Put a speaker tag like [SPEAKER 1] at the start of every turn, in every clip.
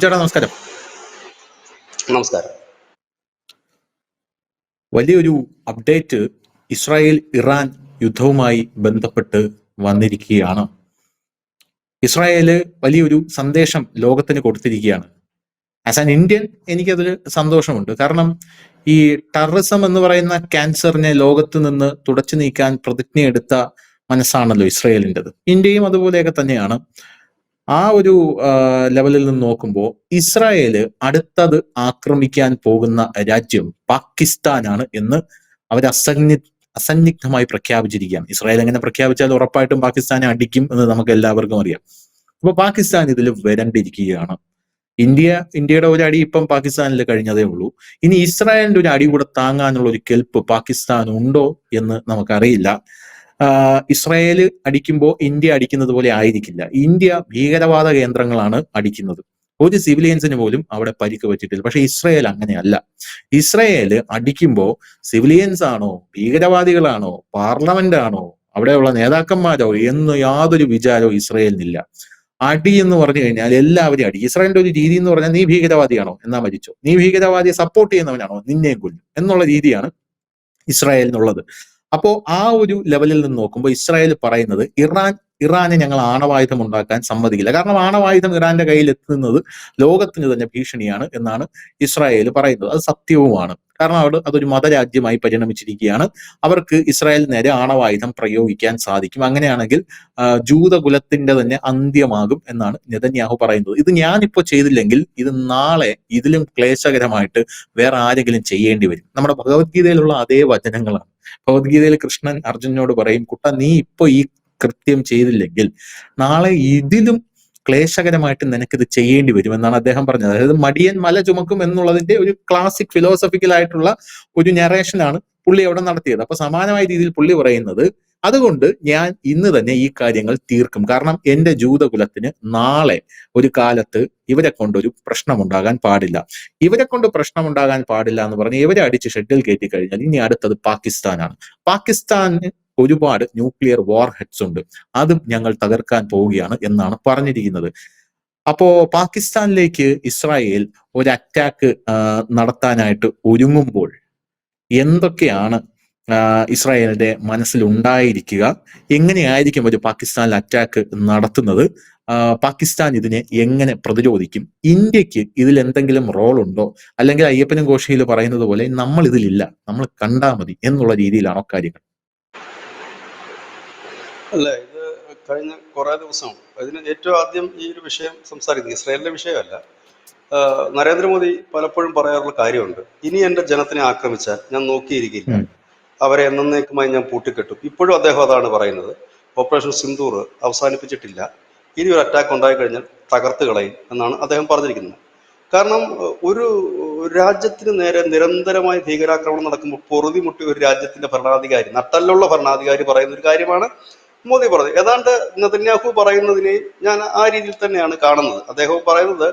[SPEAKER 1] ചേട്ടാ നമസ്കാരം.
[SPEAKER 2] നമസ്കാരം.
[SPEAKER 1] വലിയൊരു അപ്ഡേറ്റ് ഇസ്രായേൽ ഇറാൻ യുദ്ധവുമായി ബന്ധപ്പെട്ട് വന്നിരിക്കുകയാണ്. ഇസ്രായേല് വലിയൊരു സന്ദേശം ലോകത്തിന് കൊടുത്തിരിക്കുകയാണ്. ആസ് ആൻ ഇന്ത്യൻ എനിക്കതിൽ സന്തോഷമുണ്ട്. കാരണം ഈ ടെററിസം എന്ന് പറയുന്ന ക്യാൻസറിനെ ലോകത്ത് നിന്ന് തുടച്ചു നീക്കാൻ പ്രതിജ്ഞയെടുത്ത മനസ്സാണല്ലോ ഇസ്രായേലിൻ്റെത്. ഇന്ത്യയും അതുപോലെയൊക്കെ തന്നെയാണ്. ആ ഒരു ലെവലിൽ നിന്ന് നോക്കുമ്പോൾ ഇസ്രായേല് അടുത്തത് ആക്രമിക്കാൻ പോകുന്ന രാജ്യം പാകിസ്ഥാനാണ് എന്ന് അവർ അസന്നിഗ്ധമായി പ്രഖ്യാപിച്ചിരിക്കുകയാണ്. ഇസ്രായേൽ എങ്ങനെ പ്രഖ്യാപിച്ചാൽ ഉറപ്പായിട്ടും പാകിസ്ഥാനെ അടിക്കും എന്ന് നമുക്ക് എല്ലാവർക്കും അറിയാം. അപ്പൊ പാകിസ്ഥാൻ ഇതിൽ വരണ്ടിരിക്കുകയാണ്. ഇന്ത്യയുടെ ഒരു അടി ഇപ്പം പാകിസ്ഥാനിൽ കഴിഞ്ഞതേ ഉള്ളൂ. ഇനി ഇസ്രായേലിന്റെ ഒരു അടി കൂടെ താങ്ങാനുള്ള ഒരു കെൽപ്പ് പാകിസ്ഥാൻ ഉണ്ടോ എന്ന് നമുക്കറിയില്ല. ഇസ്രായേല് അടിക്കുമ്പോൾ ഇന്ത്യ അടിക്കുന്നത് പോലെ ആയിരിക്കില്ല. ഇന്ത്യ ഭീകരവാദ കേന്ദ്രങ്ങളാണ് അടിക്കുന്നത്. ഒരു സിവിലിയൻസിന് പോലും അവിടെ പരിക്ക് പറ്റിയിട്ടില്ല. പക്ഷെ ഇസ്രായേൽ അങ്ങനെയല്ല. ഇസ്രായേല് അടിക്കുമ്പോൾ സിവിലിയൻസ് ആണോ, ഭീകരവാദികളാണോ, പാർലമെന്റ് ആണോ, അവിടെയുള്ള നേതാക്കന്മാരോ എന്ന് യാതൊരു വിചാരവും ഇസ്രായേലിനില്ല. അടി എന്ന് പറഞ്ഞു കഴിഞ്ഞാൽ എല്ലാവരും അടി. ഇസ്രായേലിന്റെ ഒരു രീതി എന്ന് പറഞ്ഞാൽ നീ ഭീകരവാദിയാണോ എന്നാ മരിച്ചോ, നീ ഭീകരവാദിയെ സപ്പോർട്ട് ചെയ്യുന്നവനാണോ നിന്നെയും കൊല്ലും എന്നുള്ള രീതിയാണ് ഇസ്രായേലിനുള്ളത്. അപ്പോ ആ ഒരു ലെവലിൽ നിന്ന് നോക്കുമ്പോൾ ഇസ്രായേൽ പറയുന്നത് ഇറാനെ ഞങ്ങൾ ആണവായുധം ഉണ്ടാക്കാൻ സമ്മതിക്കില്ല. കാരണം ആണവായുധം ഇറാന്റെ കയ്യിൽ എത്തുന്നത് ലോകത്തിന് തന്നെ ഭീഷണിയാണ് എന്നാണ് ഇസ്രായേൽ പറയുന്നത്. അത് സത്യവുമാണ്. കാരണം അതൊരു മതരാജ്യമായി പരിണമിച്ചിരിക്കുകയാണ്. അവർക്ക് ഇസ്രായേലിന് നേരെ ആണവായുധം പ്രയോഗിക്കാൻ സാധിക്കും. അങ്ങനെയാണെങ്കിൽ ജൂതകുലത്തിന്റെ തന്നെ അന്ത്യമാകും എന്നാണ് നെതന്യാഹു പറയുന്നത്. ഇത് ഞാനിപ്പോ ചെയ്തില്ലെങ്കിൽ ഇത് നാളെ ഇതിലും ക്ലേശകരമായിട്ട് വേറെ ആരെങ്കിലും ചെയ്യേണ്ടി വരും. നമ്മുടെ ഭഗവത്ഗീതയിലുള്ള അതേ വചനങ്ങളാണ്. ഭഗവത്ഗീതയിൽ കൃഷ്ണൻ അർജുനനോട് പറയും, കുട്ട നീ ഇപ്പൊ ഈ കൃത്യം ചെയ്തില്ലെങ്കിൽ നാളെ ഇതിലും ക്ലേശകരമായിട്ട് നിനക്കിത് ചെയ്യേണ്ടി വരും എന്നാണ് അദ്ദേഹം പറഞ്ഞത്. അതായത് മടിയൻ മല ചുമക്കും എന്നുള്ളതിന്റെ ഒരു ക്ലാസിക് ഫിലോസഫിക്കൽ ആയിട്ടുള്ള ഒരു നറേഷനാണ് പുള്ളി അവിടെ നടത്തിയത്. അപ്പൊ സമാനമായ രീതിയിൽ പുള്ളി പറയുന്നത്, അതുകൊണ്ട് ഞാൻ ഇന്ന് തന്നെ ഈ കാര്യങ്ങൾ തീർക്കും. കാരണം എന്റെ ജൂതകുലത്തിന് നാളെ ഒരു കാലത്ത് ഇവരെ കൊണ്ടൊരു പ്രശ്നമുണ്ടാകാൻ പാടില്ല. ഇവരെ കൊണ്ട് പ്രശ്നമുണ്ടാകാൻ പാടില്ല എന്ന് പറഞ്ഞ് ഇവരെ അടിച്ച് ഷെഡിൽ കയറ്റി കഴിഞ്ഞാൽ ഇനി അടുത്തത് പാകിസ്ഥാനാണ്. പാകിസ്ഥാന് ഒരുപാട് ന്യൂക്ലിയർ വാർ ഹെഡ്സ് ഉണ്ട്. അതും ഞങ്ങൾ തകർക്കാൻ പോവുകയാണ് എന്നാണ് പറഞ്ഞിരിക്കുന്നത്. അപ്പോ പാകിസ്ഥാനിലേക്ക് ഇസ്രായേൽ ഒരു അറ്റാക്ക് നടത്താനായിട്ട് ഒരുങ്ങുമ്പോൾ എന്തൊക്കെയാണ് ഇസ്രായേലിന്റെ മനസ്സിൽ ഉണ്ടായിരിക്കുക, എങ്ങനെയായിരിക്കും ഒരു പാകിസ്ഥാനിൽ അറ്റാക്ക് നടത്തുന്നത്, പാകിസ്ഥാൻ ഇതിനെ എങ്ങനെ പ്രതിരോധിക്കും, ഇന്ത്യക്ക് ഇതിൽ എന്തെങ്കിലും റോൾ ഉണ്ടോ, അല്ലെങ്കിൽ അയ്യപ്പനും ഘോഷയിൽ പറയുന്നത് പോലെ നമ്മൾ ഇതിലില്ല, നമ്മൾ കണ്ടാ മതി എന്നുള്ള രീതിയിലാണോ കാര്യങ്ങൾ?
[SPEAKER 2] അല്ല, ഇത് കഴിഞ്ഞ കുറെ ദിവസം ഇതിന് ഏറ്റവും ആദ്യം ഈ ഒരു വിഷയം സംസാരിക്കുന്നത് ഇസ്രായേലിന്റെ വിഷയമല്ല. നരേന്ദ്രമോദി പലപ്പോഴും പറയാറുള്ള കാര്യമുണ്ട്, ഇനി എന്റെ ജനത്തിനെ ആക്രമിച്ചാൽ ഞാൻ നോക്കിയിരിക്കില്ല, അവരെ എന്നേക്കുമായി ഞാൻ പൂട്ടിക്കെട്ടും. ഇപ്പോഴും അദ്ദേഹം അതാണ് പറയുന്നത്. ഓപ്പറേഷൻ സിന്ദൂർ അവസാനിപ്പിച്ചിട്ടില്ല, ഇനി ഒരു അറ്റാക്ക് ഉണ്ടായി കഴിഞ്ഞാൽ തകർത്ത് കളയും എന്നാണ് അദ്ദേഹം പറഞ്ഞിരിക്കുന്നത്. കാരണം ഒരു രാജ്യത്തിന് നേരെ നിരന്തരമായി ഭീകരാക്രമണം നടക്കുമ്പോൾ പൊറുതിമുട്ടി ഒരു രാജ്യത്തിന്റെ ഭരണാധികാരി, നട്ടലുള്ള ഭരണാധികാരി പറയുന്ന ഒരു കാര്യമാണ് മോദി പറഞ്ഞത്. ഏതാണ്ട് നെതന്യാഹു പറയുന്നതിനെ ഞാൻ ആ രീതിയിൽ തന്നെയാണ് കാണുന്നത്. അദ്ദേഹം പറയുന്നത്,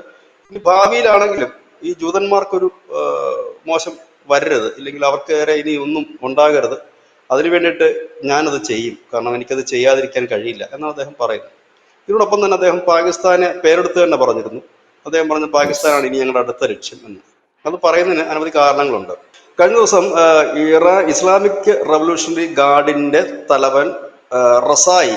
[SPEAKER 2] ഇനി ഭാവിയിലാണെങ്കിലും ഈ ജൂതന്മാർക്കൊരു മോശം വരരുത്, ഇല്ലെങ്കിൽ അവർക്കേറെ ഇനി ഒന്നും ഉണ്ടാകരുത്, അതിനു വേണ്ടിയിട്ട് ഞാനത് ചെയ്യും, കാരണം എനിക്കത് ചെയ്യാതിരിക്കാൻ കഴിയില്ല എന്നാണ് അദ്ദേഹം പറയുന്നത്. ഇതിനോടൊപ്പം തന്നെ അദ്ദേഹം പാകിസ്ഥാനെ പേരെടുത്ത് തന്നെ പറഞ്ഞിരുന്നു. അദ്ദേഹം പറഞ്ഞു പാകിസ്ഥാനാണ് ഇനി ഞങ്ങളുടെ അടുത്ത ലക്ഷ്യം എന്ന്. അത് പറയുന്നതിന് അനവധി കാരണങ്ങളുണ്ട്. കഴിഞ്ഞ ദിവസം ഇസ്ലാമിക് റവല്യൂഷണറി ഗാർഡിന്റെ തലവൻ റസായി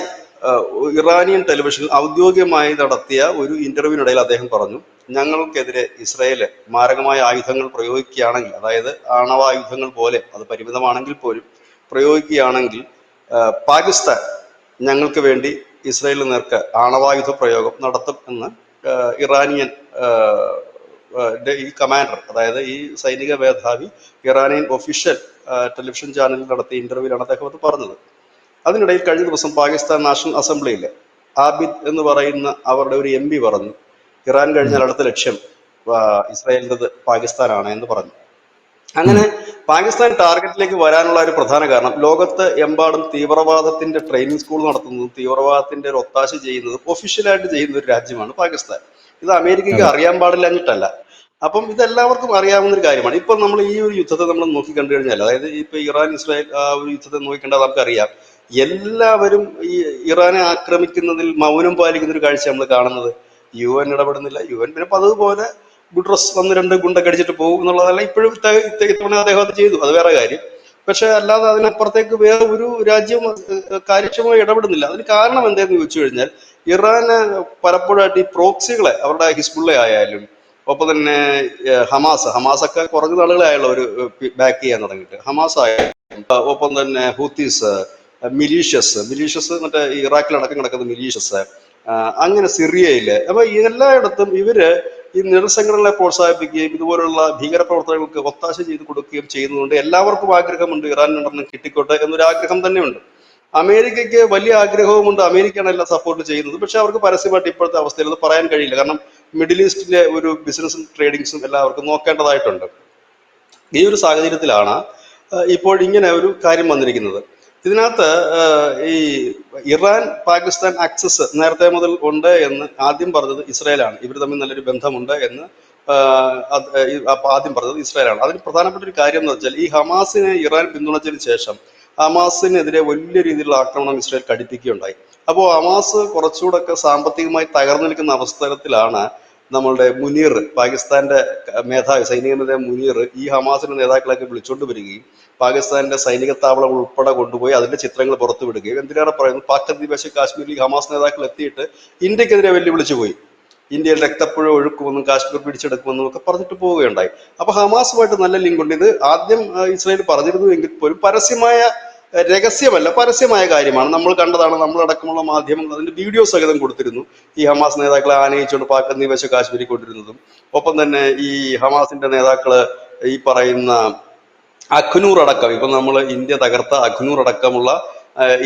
[SPEAKER 2] ഇറാനിയൻ ടെലിവിഷനിൽ ഔദ്യോഗികമായി നടത്തിയ ഒരു ഇന്റർവ്യൂവിനിടയിൽ അദ്ദേഹം പറഞ്ഞു, ഞങ്ങൾക്കെതിരെ ഇസ്രായേല് മാരകമായ ആയുധങ്ങൾ പ്രയോഗിക്കുകയാണെങ്കിൽ, അതായത് ആണവായുധങ്ങൾ പോലെ, അത് പരിമിതമാണെങ്കിൽ പോലും പ്രയോഗിക്കുകയാണെങ്കിൽ പാകിസ്ഥാൻ ഞങ്ങൾക്ക് വേണ്ടി ഇസ്രായേലിന് നേർക്ക് ആണവായുധ പ്രയോഗം നടത്തും എന്ന് ഇറാനിയൻ ഈ കമാൻഡർ, അതായത് ഈ സൈനിക മേധാവി ഇറാനിയൻ ഒഫീഷ്യൽ ടെലിവിഷൻ ചാനലിൽ നടത്തിയ ഇന്റർവ്യൂവിലാണ് അദ്ദേഹം അത് പറഞ്ഞത്. അതിനിടയിൽ കഴിഞ്ഞ ദിവസം പാകിസ്ഥാൻ നാഷണൽ അസംബ്ലിയിൽ ആബിദ് എന്ന് പറയുന്ന അവരുടെ ഒരു MP പറഞ്ഞു, ഇറാൻ കഴിഞ്ഞാൽ അടുത്ത ലക്ഷ്യം ഇസ്രായേലിൻ്റെത് പാകിസ്ഥാനാണ് എന്ന് പറഞ്ഞു. അങ്ങനെ പാകിസ്ഥാൻ ടാർഗറ്റിലേക്ക് വരാനുള്ള ഒരു പ്രധാന കാരണം, ലോകത്ത് എമ്പാടും തീവ്രവാദത്തിന്റെ ട്രെയിനിങ് സ്കൂൾ നടത്തുന്നതും തീവ്രവാദത്തിന്റെ ഒരു ഒത്താശ ചെയ്യുന്നതും ഒഫീഷ്യലായിട്ട് ചെയ്യുന്ന ഒരു രാജ്യമാണ് പാകിസ്ഥാൻ. ഇത് അമേരിക്കയ്ക്ക് അറിയാൻ പാടില്ലഞ്ഞിട്ടല്ല. അപ്പം ഇതെല്ലാവർക്കും അറിയാവുന്ന ഒരു കാര്യമാണ്. ഇപ്പൊ നമ്മൾ ഈ ഒരു യുദ്ധത്തെ നമ്മൾ നോക്കി കണ്ടു കഴിഞ്ഞാൽ, അതായത് ഇപ്പൊ ഇറാൻ ഇസ്രായേൽ ആ ഒരു യുദ്ധത്തെ നോക്കിക്കണ്ടാൽ നമുക്കറിയാം, എല്ലാവരും ഈ ഇറാനെ ആക്രമിക്കുന്നതിൽ മൗനം പാലിക്കുന്ന ഒരു കാഴ്ച നമ്മൾ കാണുന്നത്. UN ഇടപെടുന്നില്ല. UN പിന്നെ പതിവുപോലെ ഗുഡ്രസ് വന്ന് 2 ഗുണ്ടക്കടിച്ചിട്ട് പോകും എന്നുള്ളതല്ല. ഇപ്പോഴും ഇത്തവണ അദ്ദേഹം അത് ചെയ്തു, അത് വേറെ കാര്യം. പക്ഷെ അല്ലാതെ അതിനപ്പുറത്തേക്ക് വേറെ ഒരു രാജ്യം കാര്യക്ഷമമായി ഇടപെടുന്നില്ല. അതിന് കാരണം എന്താണെന്ന് ചോദിച്ചു കഴിഞ്ഞാൽ, ഇറാന് പലപ്പോഴായിട്ട് ഈ പ്രോക്സികളെ, അവരുടെ ഹിസ്ബുള്ള ആയാലും ഒപ്പം തന്നെ ഹമാസൊക്കെ കുറഞ്ഞ നാളുകളെ ആയുള്ള ഒരു ബാക്ക് ചെയ്യാൻ തുടങ്ങിയിട്ട്, ഹമാസ് ആയാലും ഒപ്പം തന്നെ ഹൂത്തീസ്, മിലീഷ്യസ് മറ്റേ ഇറാഖിലടക്കം കിടക്കുന്ന മിലീഷ്യസ്, അങ്ങനെ സിറിയയില്, അപ്പൊ എല്ലായിടത്തും ഇവര് ഈ നിഴൽസംഘടനകളെ പ്രോത്സാഹിപ്പിക്കുകയും ഇതുപോലുള്ള ഭീകരപ്രവർത്തനങ്ങൾക്ക് ഒത്താശ ചെയ്ത് കൊടുക്കുകയും ചെയ്യുന്നതുകൊണ്ട് എല്ലാവർക്കും ആഗ്രഹമുണ്ട് ഇറാൻ നിയന്ത്രണം കിട്ടിക്കോട്ടെ എന്നൊരു ആഗ്രഹം തന്നെയുണ്ട്. അമേരിക്കയ്ക്ക് വലിയ ആഗ്രഹവുമുണ്ട്, അമേരിക്കയാണ് എല്ലാം സപ്പോർട്ട് ചെയ്യുന്നത്. പക്ഷെ അവർക്ക് പരസ്യമായിട്ട് ഇപ്പോഴത്തെ അവസ്ഥയിൽ അത് പറയാൻ കഴിയില്ല. കാരണം മിഡിൽ ഈസ്റ്റിലെ ഒരു ബിസിനസ്സും ട്രേഡിങ്സും എല്ലാവർക്കും നോക്കേണ്ടതായിട്ടുണ്ട്. ഈ ഒരു സാഹചര്യത്തിലാണ് ഇപ്പോൾ ഇങ്ങനെ ഒരു കാര്യം വന്നിരിക്കുന്നത്. ഇതിനകത്ത് ഈ ഇറാൻ പാകിസ്ഥാൻ ആക്സസ് നേരത്തെ മുതൽ ഉണ്ട് എന്ന് ആദ്യം പറഞ്ഞത് ഇസ്രായേലാണ്. ഇവർ തമ്മിൽ നല്ലൊരു ബന്ധമുണ്ട് എന്ന് ആദ്യം പറഞ്ഞത് ഇസ്രായേലാണ്. അതിന് പ്രധാനപ്പെട്ട ഒരു കാര്യം എന്ന് വെച്ചാൽ, ഈ ഹമാസിനെ ഇറാൻ പിന്തുണച്ചതിന് ശേഷം ഹമാസിനെതിരെ വലിയ രീതിയിലുള്ള ആക്രമണം ഇസ്രായേൽ കടുപ്പിക്കുകയുണ്ടായി. അപ്പോൾ ഹമാസ് കുറച്ചുകൂടെ ഒക്കെ സാമ്പത്തികമായി തകർന്നു നിൽക്കുന്ന അവസരത്തിലാണ് നമ്മളുടെ മുനീർ, പാകിസ്ഥാന്റെ മേധാവി, സൈനിക മേധാവി മുനീർ ഈ ഹമാസിന്റെ നേതാക്കളൊക്കെ വിളിച്ചുകൊണ്ട് വരികയും പാകിസ്ഥാന്റെ സൈനിക താവളങ്ങൾ ഉൾപ്പെടെ കൊണ്ടുപോയി അതിന്റെ ചിത്രങ്ങൾ പുറത്തുവിടുകയും, എന്തിനേറെ പറയുന്നു, പാക് അധിനിവേശ കാശ്മീരിൽ ഹമാസ് നേതാക്കൾ എത്തിയിട്ട് ഇന്ത്യക്കെതിരെ വെല്ലുവിളിച്ചു പോയി. ഇന്ത്യയിൽ രക്തപ്പുഴ ഒഴുക്കുമെന്നും കാശ്മീർ പിടിച്ചെടുക്കുമെന്നും ഒക്കെ പറഞ്ഞിട്ട് പോവുകയുണ്ടായി. അപ്പൊ ഹമാസുമായിട്ട് നല്ല ലിങ്ക് ഉണ്ട്. ഇത് ആദ്യം ഇസ്രായേൽ പറഞ്ഞിരുന്നു എങ്കിൽ പോലും പരസ്യമായ, രഹസ്യമല്ല, പരസ്യമായ കാര്യമാണ്. നമ്മൾ കണ്ടതാണ്, നമ്മളടക്കമുള്ള മാധ്യമങ്ങൾ അതിന്റെ വീഡിയോ സഹിതം കൊടുത്തിരുന്നു. ഈ ഹമാസ് നേതാക്കളെ ആനയിച്ചുകൊണ്ട് പാക് അധിനിവേശ കാശ്മീരിൽ കൊണ്ടിരുന്നതും, ഒപ്പം തന്നെ ഈ ഹമാസിന്റെ നേതാക്കള് ഈ പറയുന്ന അഖ്നൂർ അടക്കം, ഇപ്പൊ നമ്മൾ ഇന്ത്യ തകർത്ത അഖ്നൂർ അടക്കമുള്ള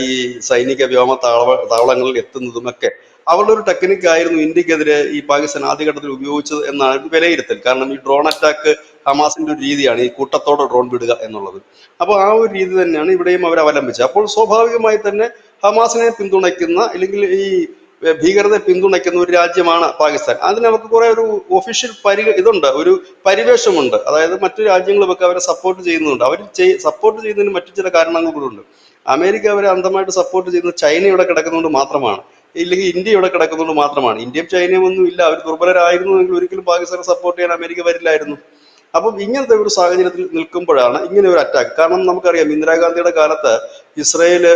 [SPEAKER 2] ഈ സൈനിക വ്യോമ താവളങ്ങളിൽ എത്തുന്നതുമൊക്കെ അവരുടെ ഒരു ടെക്നിക്കായിരുന്നു ഇന്ത്യക്കെതിരെ ഈ പാകിസ്ഥാൻ ആദ്യഘട്ടത്തിൽ ഉപയോഗിച്ചത് എന്നാണ് വിലയിരുത്തൽ. കാരണം ഈ ഡ്രോൺ അറ്റാക്ക് ഹമാസിന്റെ ഒരു രീതിയാണ്, ഈ കൂട്ടത്തോടെ ഡ്രോൺ വിടുക എന്നുള്ളത്. അപ്പോൾ ആ ഒരു രീതി തന്നെയാണ് ഇവിടെയും അവർ അവലംബിച്ചത്. അപ്പോൾ സ്വാഭാവികമായി തന്നെ ഹമാസിനെ പിന്തുണയ്ക്കുന്ന, അല്ലെങ്കിൽ ഈ ഭീകരതയെ പിന്തുണയ്ക്കുന്ന ഒരു രാജ്യമാണ് പാകിസ്ഥാൻ. അതിന് അവർക്ക് കുറെ ഒരു ഒഫീഷ്യൽ ഇതുണ്ട്, ഒരു പരിവേഷമുണ്ട്. അതായത് മറ്റു രാജ്യങ്ങളുമൊക്കെ അവരെ സപ്പോർട്ട് ചെയ്യുന്നുണ്ട്. അവർ സപ്പോർട്ട് ചെയ്യുന്നതിന് മറ്റു ചില കാരണങ്ങൾ കൂടെ ഉണ്ട്. അമേരിക്ക അവരെ അന്ധമായിട്ട് സപ്പോർട്ട് ചെയ്യുന്നത് ചൈന ഇവിടെ കിടക്കുന്നതുകൊണ്ട് മാത്രമാണ്, ഇല്ലെങ്കിൽ ഇന്ത്യ ഇവിടെ കിടക്കുന്നതുകൊണ്ട് മാത്രമാണ്. ഇന്ത്യയും ചൈനയും ഒന്നും ഇല്ല, അവർ ദുർബലരായിരുന്നുവെങ്കിൽ ഒരിക്കലും പാകിസ്ഥാനെ സപ്പോർട്ട് ചെയ്യാൻ അമേരിക്ക വരില്ലായിരുന്നു. അപ്പം ഇങ്ങനത്തെ ഒരു സാഹചര്യത്തിൽ നിൽക്കുമ്പോഴാണ് ഇങ്ങനെ ഒരു അറ്റാക്ക്. കാരണം നമുക്കറിയാം, ഇന്ദിരാഗാന്ധിയുടെ കാലത്ത് ഇസ്രയേല്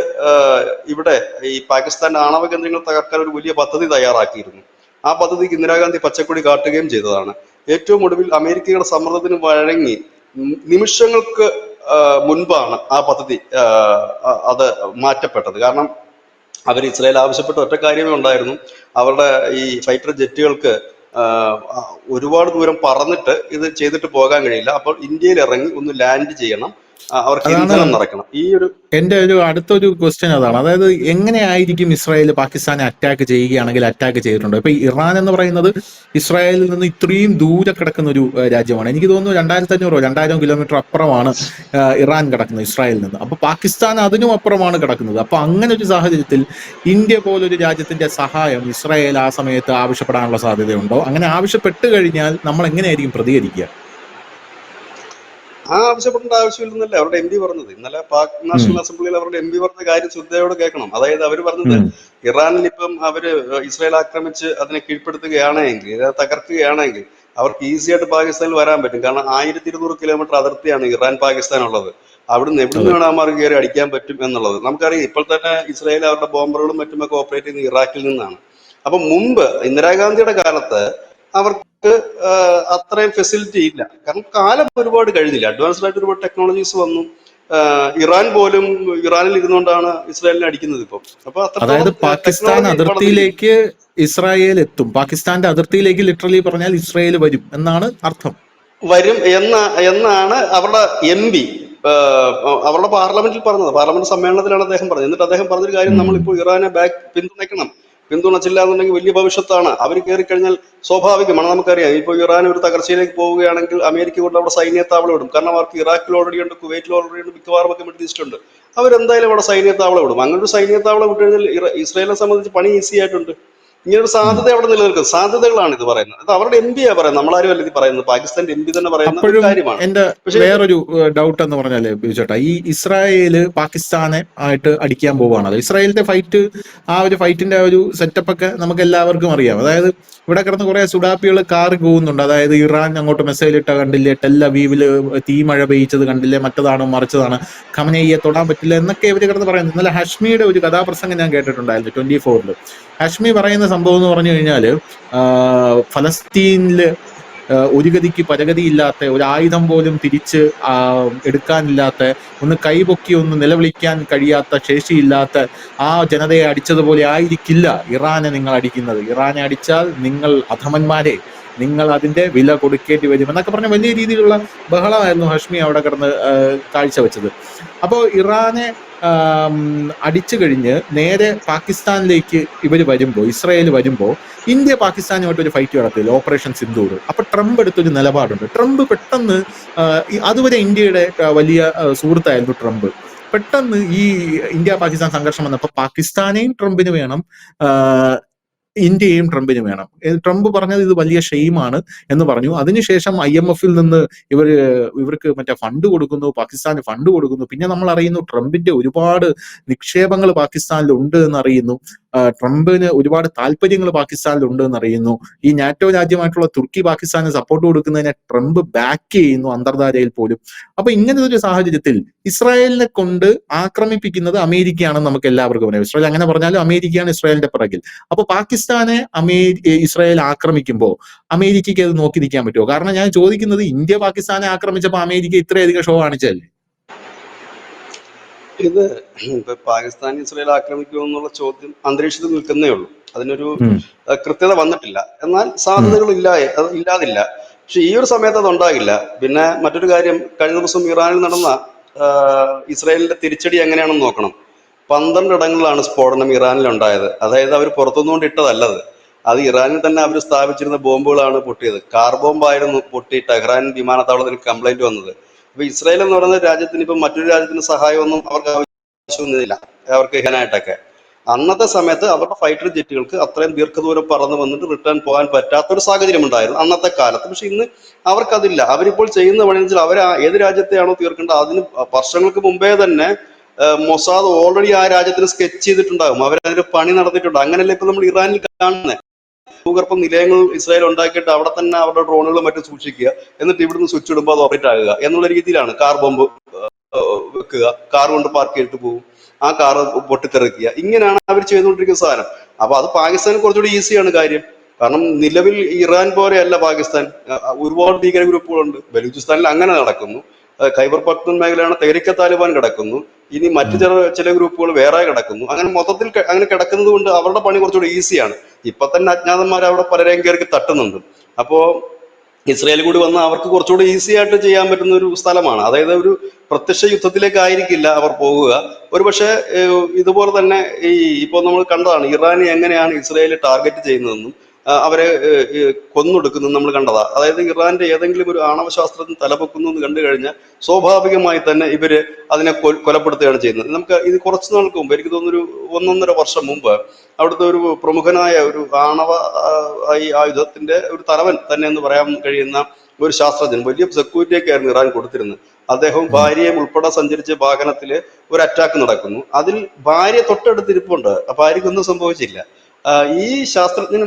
[SPEAKER 2] ഇവിടെ ഈ പാകിസ്ഥാന്റെ ആണവ കേന്ദ്രങ്ങൾ തകർക്കാൻ ഒരു വലിയ പദ്ധതി തയ്യാറാക്കിയിരുന്നു. ആ പദ്ധതിക്ക് ഇന്ദിരാഗാന്ധി പച്ചക്കൊടി കാട്ടുകയും ചെയ്തതാണ്. ഏറ്റവും ഒടുവിൽ അമേരിക്കയുടെ സമ്മർദ്ദത്തിന് വഴങ്ങി നിമിഷങ്ങൾക്ക് മുൻപാണ് ആ പദ്ധതി അത് മാറ്റപ്പെട്ടത്. കാരണം അവർ ഇസ്രായേൽ ആവശ്യപ്പെട്ട ഒറ്റ കാര്യമേ ഉണ്ടായിരുന്നു, അവരുടെ ഈ ഫൈറ്റർ ജെറ്റുകൾക്ക് ഒരുപാട് ദൂരം പറന്നിട്ട് ഇത് ചെയ്തിട്ട് പോകാൻ കഴിയില്ല. അപ്പോൾ ഇന്ത്യയിൽ ഇറങ്ങി ഒന്ന് ലാൻഡ് ചെയ്യണം, അവർക്ക് ഇന്ധനം നിറയ്ക്കണം. ഈ ഒരു
[SPEAKER 1] എന്റെ ഒരു അടുത്തൊരു ക്വസ്റ്റ്യൻ അതാണ്. അതായത് എങ്ങനെയായിരിക്കും ഇസ്രായേൽ പാകിസ്ഥാനെ അറ്റാക്ക് ചെയ്യുകയാണെങ്കിൽ അറ്റാക്ക് ചെയ്തിട്ടുണ്ട്? ഇപ്പൊ ഇറാൻ എന്ന് പറയുന്നത് ഇസ്രായേലിൽ നിന്ന് ഇത്രയും ദൂരെ കിടക്കുന്ന ഒരു രാജ്യമാണ്. എനിക്ക് തോന്നുന്നു 2500-2000 കിലോമീറ്റർ അപ്പുറമാണ് ഇറാൻ കിടക്കുന്നത് ഇസ്രായേലിൽ നിന്ന്. അപ്പൊ പാകിസ്ഥാൻ അതിനും അപ്പുറമാണ് കിടക്കുന്നത്. അപ്പൊ അങ്ങനെ ഒരു സാഹചര്യത്തിൽ ഇന്ത്യ പോലൊരു രാജ്യത്തിന്റെ സഹായം ഇസ്രായേൽ ആ സമയത്ത് ആവശ്യപ്പെടാനുള്ള സാധ്യതയുണ്ടോ? അങ്ങനെ ആവശ്യപ്പെട്ട് കഴിഞ്ഞാൽ നമ്മൾ എങ്ങനെയായിരിക്കും പ്രതികരിക്കുക?
[SPEAKER 2] ആവശ്യപ്പെടേണ്ട ആവശ്യമില്ലെന്നല്ലേ അവരുടെ എം പി പറഞ്ഞത്. ഇന്നലെ പാക് നാഷണൽ അസംബ്ലിയിൽ അവരുടെ എം പി പറഞ്ഞ കാര്യം ശ്രദ്ധയോടെ കേൾക്കണം. അതായത് അവർ പറഞ്ഞത്, ഇറാനിൽ ഇപ്പം അവര് ഇസ്രായേൽ ആക്രമിച്ച് അതിനെ കീഴ്പ്പെടുത്തുകയാണെങ്കിൽ, തകർക്കുകയാണെങ്കിൽ അവർക്ക് ഈസി ആയിട്ട് പാകിസ്ഥാനിൽ വരാൻ പറ്റും. കാരണം 1200 കിലോമീറ്റർ അതിർത്തിയാണ് ഇറാൻ പാകിസ്ഥാൻ ഉള്ളത്. അവിടുന്ന് എവിടുന്ന് വേണമെങ്കിൽ കയറി അടിക്കാൻ പറ്റും എന്നുള്ളത് നമുക്കറിയാം. ഇപ്പോൾ തന്നെ ഇസ്രായേൽ അവരുടെ ബോംബറുകളും മറ്റുമൊക്കെ ഓപ്പറേറ്റ് ചെയ്യുന്ന ഇറാഖിൽ നിന്നാണ്. അപ്പൊ മുമ്പ് ഇന്ദിരാഗാന്ധിയുടെ കാലത്ത് അവർക്ക് അത്രയും ഫെസിലിറ്റി ഇല്ല. കാരണം കാലം ഒരുപാട് കഴിഞ്ഞില്ല, അഡ്വാൻസ്ഡ് ആയിട്ട് ഒരുപാട് ടെക്നോളജീസ് വന്നു. ഇറാൻ പോലും ഇറാനിൽ ഇരുന്നുകൊണ്ടാണ് ഇസ്രായേലിനെ അടിക്കുന്നത് ഇപ്പം. അപ്പൊ
[SPEAKER 1] അതായത് പാകിസ്ഥാൻ അതിർത്തിയിലേക്ക് ഇസ്രായേൽ എത്തും, പാകിസ്ഥാന്റെ അതിർത്തിയിലേക്ക് ലിറ്ററലി പറഞ്ഞാൽ ഇസ്രായേൽ വരും എന്നാണ് അർത്ഥം.
[SPEAKER 2] വരും എന്നാണ് അവരുടെ എം പി അവരുടെ പാർലമെന്റിൽ പറഞ്ഞത്. പാർലമെന്റ് സമ്മേളനത്തിലാണ് അദ്ദേഹം പറഞ്ഞത്. എന്നിട്ട് അദ്ദേഹം പറഞ്ഞൊരു കാര്യം, നമ്മളിപ്പോൾ ഇറാനെ പിന്തുണയ്ക്കണം, പിന്തുണച്ചില്ല എന്നുണ്ടെങ്കിൽ വലിയ ഭവിഷ്യത്താണ്. അവർ കയറി കഴിഞ്ഞാൽ സ്വാഭാവികമാണ്, നമുക്കറിയാം. ഇപ്പോൾ ഇറാൻ ഒരു തകർച്ചയിലേക്ക് പോവുകയാണെങ്കിൽ അമേരിക്ക കൊണ്ട് അവിടെ സൈന്യത്താവളം ഇടും. കാരണം അവർക്ക് ഇറാഖിൽ ഓൾറെഡി ഉണ്ട്, കുവൈറ്റിൽ ഓൾറെഡി ഉണ്ട്, മിക്കവാറും ഒക്കെ മിഡിൽ ഈസ്റ്റിലുണ്ട്. അവരെന്തായാലും അവിടെ സൈന്യത്താവളം ഇടും. അങ്ങനെ ഒരു സൈന്യത്താവളം ഇട്ട് കഴിഞ്ഞാൽ ഇസ്രായേലിനെ സംബന്ധിച്ച് പണി ഈസി ആയിട്ടുണ്ട്. ഇങ്ങനൊരു
[SPEAKER 1] ഉം.
[SPEAKER 2] സാധ്യത അവിടെ നിലനിൽക്കും. സാധ്യതകളാണ് ഇത് പറയുന്നത്. അത് അവരുടെ എം പിയാ പറയുന്നത്, നമ്മളാരും അല്ല ഇത് പറയുന്നത്. പാകിസ്ഥാന്റെ എം പി തന്നെ പറയുന്ന ഒരു
[SPEAKER 1] അപ്പോഴും
[SPEAKER 2] കാര്യമാണ്.
[SPEAKER 1] എന്റെ
[SPEAKER 2] പക്ഷെ ഇത്
[SPEAKER 1] വേറൊരു ഡൗട്ട് എന്ന് പറഞ്ഞാല് ബിജുചേട്ടാ, ഈ ഇസ്രായേല് പാകിസ്ഥാനെ ആയിട്ട് അടിക്കാൻ പോവുകയാണല്ലോ. ഇസ്രായേലിന്റെ ഫൈറ്റ്, ആ ഒരു ഫൈറ്റിന്റെ ആ ഒരു സെറ്റപ്പ് ഒക്കെ നമുക്ക് എല്ലാവർക്കും അറിയാം. അതായത് ഇവിടെ കിടന്ന് കുറെ സുഡാപ്പികൾ കാറി പോകുന്നുണ്ട്. അതായത് ഇറാൻ അങ്ങോട്ട് മെസ്സൈൽ ഇട്ട കണ്ടില്ലേ, ടെൽ അവീവില് തീ മഴ പെയ്ച്ചത് കണ്ടില്ലേ, മറ്റതാണ് മറിച്ചതാണ്, ഖമനേയിയെ തൊടാൻ പറ്റില്ല എന്നൊക്കെ ഇവര് കിടന്ന് പറയുന്നത്. ഇന്നലെ ഹഷ്മിയുടെ ഒരു കഥാപ്രസംഗം ഞാൻ കേട്ടിട്ടുണ്ടായിരുന്നു 24-ല്. ഹഷ്മി പറയുന്ന സംഭവം എന്ന് പറഞ്ഞു കഴിഞ്ഞാല്, ഫലസ്തീനില് ഒരു ഗതിക്ക് പരഗതിയില്ലാത്ത, ഒരു ആയുധം പോലും തിരിച്ച് എടുക്കാനില്ലാത്ത, ഒന്ന് കൈപൊക്കി ഒന്ന് നിലവിളിക്കാൻ കഴിയാത്ത, ശേഷിയില്ലാത്ത ആ ജനതയെ അടിച്ചതുപോലെ ആയിരിക്കില്ല ഇറാനെ നിങ്ങൾ അടിക്കുന്നത്. ഇറാനെ അടിച്ചാൽ നിങ്ങൾ അധമന്മാരെ, നിങ്ങൾ അതിന്റെ വില കൊടുക്കേണ്ടി വരും എന്നൊക്കെ പറഞ്ഞ വലിയ രീതിയിലുള്ള ബഹളമായിരുന്നു ഹഷ്മി അവിടെ കിടന്ന് കാഴ്ചവെച്ചത്. അപ്പോ ഇറാനെ അടിച്ചു കഴിഞ്ഞ് നേരെ പാകിസ്ഥാനിലേക്ക് ഇവര് വരുമ്പോ, ഇസ്രായേൽ വരുമ്പോ, ഇന്ത്യ പാകിസ്ഥാനുമായിട്ട് ഒരു ഫൈറ്റ് നടത്തില്ല, ഓപ്പറേഷൻ സിന്ദൂർ. അപ്പൊ ട്രംപ് എടുത്തൊരു നിലപാടുണ്ട്. ട്രംപ് പെട്ടെന്ന് അതുവരെ ഇന്ത്യയുടെ വലിയ സുഹൃത്തായിരുന്നു ട്രംപ്. പെട്ടെന്ന് ഈ ഇന്ത്യ പാകിസ്ഥാൻ സംഘർഷം വന്നപ്പോ പാകിസ്ഥാനെയും ട്രംപിന് വേണം, ഇന്ത്യയും ട്രംപിന് വേണം. ട്രംപ് പറഞ്ഞത് ഇത് വലിയ ഷെയിമാണ് എന്ന് പറഞ്ഞു. അതിനുശേഷം IMF-ൽ നിന്ന് ഇവർക്ക് മറ്റേ ഫണ്ട് കൊടുക്കുന്നു, പാകിസ്ഥാന് ഫണ്ട് കൊടുക്കുന്നു. പിന്നെ നമ്മൾ അറിയുന്നു ട്രംപിന്റെ ഒരുപാട് നിക്ഷേപങ്ങൾ പാകിസ്ഥാനിൽ ഉണ്ട് എന്ന് അറിയുന്നു. ട്രംപിന് ഒരുപാട് താല്പര്യങ്ങൾ പാകിസ്ഥാനിൽ ഉണ്ട് എന്ന് അറിയുന്നു. ഈ നാറ്റോ രാജ്യമായിട്ടുള്ള തുർക്കി പാകിസ്ഥാന് സപ്പോർട്ട് കൊടുക്കുന്നതിനെ ട്രംപ് ബാക്ക് ചെയ്യുന്നു അന്തർധാരയിൽ പോലും. അപ്പൊ ഇങ്ങനത്തെ ഒരു സാഹചര്യത്തിൽ ഇസ്രായേലിനെ കൊണ്ട് ആക്രമിപ്പിക്കുന്നത് അമേരിക്കയാണെന്ന് നമുക്ക് എല്ലാവർക്കും അറിയാം. ഇസ്രായേൽ അങ്ങനെ പറഞ്ഞാലും അമേരിക്കയാണ് ഇസ്രായേലിന്റെ പിറകിൽ. അപ്പൊ പാകിസ്ഥാനെ ഇസ്രായേൽ ആക്രമിക്കുമ്പോൾ അമേരിക്കയ്ക്ക് അത് നോക്കി നിൽക്കാൻ പറ്റുമോ? കാരണം ഞാൻ ചോദിക്കുന്നത്, ഇന്ത്യ പാകിസ്ഥാനെ ആക്രമിച്ചപ്പോൾ അമേരിക്ക ഇത്രയധികം ഷോ കാണിച്ചല്ലേ?
[SPEAKER 2] ഇത് ഇപ്പൊ പാകിസ്ഥാൻ ഇസ്രായേൽ ആക്രമിക്കുമോ എന്നുള്ള ചോദ്യം അന്തരീക്ഷത്തിൽ നിൽക്കുന്നേ ഉള്ളൂ. അതിനൊരു
[SPEAKER 1] ഉം,
[SPEAKER 2] കൃത്യത വന്നിട്ടില്ല. എന്നാൽ
[SPEAKER 1] ഉം,
[SPEAKER 2] സാധ്യതകൾ അത് ഇല്ലാതില്ല. പക്ഷെ ഈ ഒരു സമയത്ത് അത് ഉണ്ടാകില്ല. പിന്നെ മറ്റൊരു കാര്യം, കഴിഞ്ഞ ദിവസം ഇറാനിൽ നടന്ന ഇസ്രായേലിന്റെ തിരിച്ചടി എങ്ങനെയാണെന്ന് നോക്കണം. 12 ഇടങ്ങളിലാണ് സ്ഫോടനം ഇറാനിൽ ഉണ്ടായത്. അതായത് അവർ പുറത്തുനിന്നുകൊണ്ട് ഇട്ടതല്ലത്. അത് ഇറാനിൽ തന്നെ അവർ സ്ഥാപിച്ചിരുന്ന ബോംബുകളാണ് പൊട്ടിയത്. കാർ ബോംബായിരുന്നു പൊട്ടി ടെഹ്റാൻ വിമാനത്താവളത്തിന് കംപ്ലൈന്റ് വന്നത്. അപ്പൊ ഇസ്രായേൽ എന്ന് പറയുന്ന രാജ്യത്തിന് ഇപ്പം മറ്റൊരു രാജ്യത്തിന് സഹായമൊന്നും അവർക്ക് ആവശ്യമൊന്നുമില്ല, അവർക്ക് ഹെനായിട്ടൊക്കെ. അന്നത്തെ സമയത്ത് അവരുടെ ഫൈറ്റർ ജെറ്റുകൾക്ക് അത്രയും ദീർഘദൂരം പറന്ന് വന്നിട്ട് റിട്ടേൺ പോകാൻ പറ്റാത്തൊരു സാഹചര്യം ഉണ്ടായിരുന്നു അന്നത്തെ കാലത്ത്. പക്ഷെ ഇന്ന് അവർക്കതില്ല. അവരിപ്പോൾ ചെയ്യുന്ന പണി വെച്ചാൽ അവർ ഏത് രാജ്യത്തെയാണോ തീർക്കേണ്ടത് അതിന് വർഷങ്ങൾക്ക് മുമ്പേ തന്നെ മൊസാദ് ഓൾറെഡി ആ രാജ്യത്തിന് സ്കെച്ച് ചെയ്തിട്ടുണ്ടാകും. അവരതിന്റെ പണി നടത്തിയിട്ടുണ്ട്. അങ്ങനെയല്ലേ ഇപ്പൊ നമ്മൾ ഇറാനിൽ കാണുന്നത്. ഭൂഗർഭ നിലയങ്ങൾ ഇസ്രായേൽ ഉണ്ടാക്കിയിട്ട് അവിടെ തന്നെ അവരുടെ ഡ്രോണുകളും മറ്റും സൂക്ഷിക്കുക, എന്നിട്ട് ഇവിടുന്ന് സ്വിച്ച് ഇടുമ്പോൾ അത് ഓപ്പറേറ്റ് ആകുക എന്നുള്ള രീതിയിലാണ്. കാർ ബോംബ് വെക്കുക, കാർ കൊണ്ട് പാർക്ക് ചെയ്തിട്ട് പോകും, ആ കാർ പൊട്ടിത്തെറിക്കുക. ഇങ്ങനെയാണ് അവർ ചെയ്തുകൊണ്ടിരിക്കുന്ന സാധനം. അപ്പൊ അത് പാകിസ്ഥാൻ കുറച്ചുകൂടി ഈസിയാണ് കാര്യം. കാരണം നിലവിൽ ഇറാൻ പോലെയല്ല പാകിസ്ഥാൻ. ഒരുപാട് ഭീകര ഗ്രൂപ്പുകളുണ്ട്. ബലൂചിസ്ഥാനിൽ അങ്ങനെ നടക്കുന്നു. ഖൈബർ പഖ്തൂൺ മേഖലയാണ് തെഹ്രീക്കെ താലിബാൻ കിടക്കുന്നു. ഇനി മറ്റു
[SPEAKER 1] ഉം,
[SPEAKER 2] ചില ഗ്രൂപ്പുകൾ വേറെ കിടക്കുന്നു. അങ്ങനെ മൊത്തത്തിൽ അങ്ങനെ കിടക്കുന്നത് കൊണ്ട് അവരുടെ പണി കുറച്ചുകൂടി ഈസിയാണ്. ഇപ്പൊ തന്നെ അജ്ഞാതന്മാർ അവിടെ പലരെയും കയറി തട്ടുന്നുണ്ട്. അപ്പോ ഇസ്രായേൽ കൂടി വന്നാൽ അവർക്ക് കുറച്ചുകൂടി ഈസി ആയിട്ട് ചെയ്യാൻ പറ്റുന്ന ഒരു സ്ഥലമാണ്. അതായത് ഒരു പ്രത്യക്ഷ യുദ്ധത്തിലേക്ക് ആയിരിക്കില്ല അവർ പോകുക. ഒരുപക്ഷെ ഇതുപോലെ തന്നെ ഈ ഇപ്പോൾ നമ്മൾ കണ്ടതാണ് ഇറാനെ എങ്ങനെയാണ് ഇസ്രായേൽ ടാർഗറ്റ് ചെയ്യുന്നതെന്നും അവരെ കൊന്നൊടുക്കുന്നത് നമ്മൾ കണ്ടതാ. അതായത് ഇറാന്റെ ഏതെങ്കിലും ഒരു ആണവ ശാസ്ത്രത്തിന് തലപൊക്കുന്നു എന്ന് കണ്ടു കഴിഞ്ഞാൽ സ്വാഭാവികമായി തന്നെ ഇവര് അതിനെ കൊലപ്പെടുത്തുകയാണ് ചെയ്യുന്നത്. നമുക്ക് ഇത് കുറച്ചു നാൾക്ക് മുമ്പ്, എനിക്ക് തോന്നുന്നു ഒരു 1.5 വർഷം മുമ്പ്, അവിടുത്തെ ഒരു പ്രമുഖനായ ഒരു ആണവ ഈ ആയുധത്തിന്റെ ഒരു തലവൻ തന്നെ എന്ന് പറയാൻ കഴിയുന്ന ഒരു ശാസ്ത്രജ്ഞൻ, വലിയ സെക്യൂരിറ്റിയൊക്കെ ആയിരുന്നു ഇറാൻ കൊടുത്തിരുന്നത്. അദ്ദേഹം
[SPEAKER 1] ഉം,
[SPEAKER 2] ഭാര്യയും ഉൾപ്പെടെ സഞ്ചരിച്ച വാഹനത്തില് ഒരു അറ്റാക്ക് നടക്കുന്നു. അതിൽ ഭാര്യ തൊട്ടടുത്തിരിപ്പുണ്ട്. ഭാര്യയ്ക്കൊന്നും സംഭവിച്ചില്ല. ഈ ശാസ്ത്രജ്ഞൻ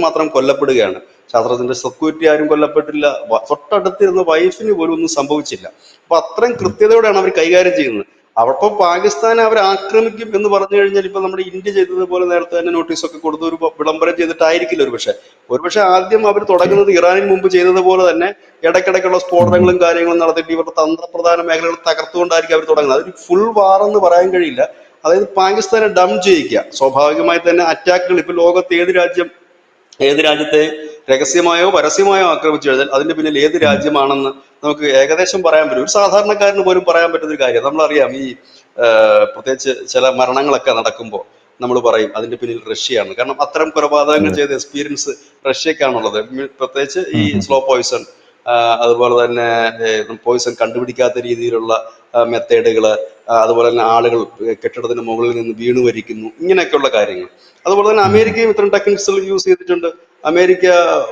[SPEAKER 2] മാത്രം കൊല്ലപ്പെടുകയാണ്. ശാസ്ത്രജ്ഞന്റെ സെക്യൂരിറ്റി ആരും കൊല്ലപ്പെട്ടില്ല. തൊട്ടടുത്തിരുന്ന വൈഫിന് പോലും ഒന്നും സംഭവിച്ചില്ല. അപ്പൊ അത്രയും
[SPEAKER 1] ഉം.
[SPEAKER 2] കൃത്യതയോടെയാണ് അവർ കൈകാര്യം ചെയ്യുന്നത്. അവിടെ പാകിസ്ഥാനെ അവർ ആക്രമിക്കും എന്ന് പറഞ്ഞു കഴിഞ്ഞാൽ ഇപ്പൊ നമ്മുടെ ഇന്ത്യ ചെയ്തതുപോലെ നേരത്തെ തന്നെ നോട്ടീസൊക്കെ കൊടുത്ത് ഒരു വിളംബരം ചെയ്തിട്ടായിരിക്കില്ല ഒരുപക്ഷെ ആദ്യം അവർ
[SPEAKER 1] ഓക്കെ.
[SPEAKER 2] തുടങ്ങുന്നത് ഇറാനിന് മുമ്പ് ചെയ്തതുപോലെ തന്നെ ഇടയ്ക്കിടയ്ക്കുള്ള
[SPEAKER 1] ഉം, ഉം.
[SPEAKER 2] സ്ഫോടനങ്ങളും കാര്യങ്ങളും നടത്തിയിട്ട് ഇവരുടെ തന്ത്രപ്രധാന മേഖലകൾ തകർത്തുകൊണ്ടായിരിക്കും അവർ തുടങ്ങുന്നത്. അതൊരു ഫുൾ വാർ എന്ന് പറയാൻ കഴിയില്ല. അതായത് പാകിസ്ഥാനെ ഡം ചെയ്യിക്കുക. സ്വാഭാവികമായി തന്നെ അറ്റാക്കുകൾ ഇപ്പൊ ലോകത്ത് ഏത് രാജ്യത്തെ രഹസ്യമായോ പരസ്യമായോ ആക്രമിച്ചു കഴിഞ്ഞാൽ അതിന്റെ പിന്നിൽ ഏത്
[SPEAKER 1] ഉം.
[SPEAKER 2] രാജ്യമാണെന്ന് നമുക്ക് ഏകദേശം പറയാൻ പറ്റും. ഒരു സാധാരണക്കാരന് പോലും പറയാൻ പറ്റുന്ന ഒരു കാര്യം. നമ്മളറിയാം, ഈ പ്രത്യേകിച്ച് ചില മരണങ്ങളൊക്കെ നടക്കുമ്പോൾ നമ്മൾ പറയും അതിന്റെ പിന്നിൽ റഷ്യയാണ്. കാരണം അത്തരം കൊലപാതകങ്ങൾ
[SPEAKER 1] അതെ.
[SPEAKER 2] ചെയ്ത എക്സ്പീരിയൻസ് റഷ്യക്കാണുള്ളത്. പ്രത്യേകിച്ച് ഈ
[SPEAKER 1] ഉം, ഉം,
[SPEAKER 2] സ്ലോ പോയിസൺ, അതുപോലെ തന്നെ പോയിസൺ കണ്ടുപിടിക്കാത്ത രീതിയിലുള്ള മെത്തേഡുകൾ, അതുപോലെ തന്നെ ആളുകൾ കെട്ടിടത്തിന് മുകളിൽ നിന്ന് വീണു മരിക്കുന്നു, ഇങ്ങനെയൊക്കെയുള്ള കാര്യങ്ങൾ. അതുപോലെ തന്നെ അമേരിക്കയും ഇത്തരം ടെക്നിക്സ് യൂസ് ചെയ്തിട്ടുണ്ട്. അമേരിക്ക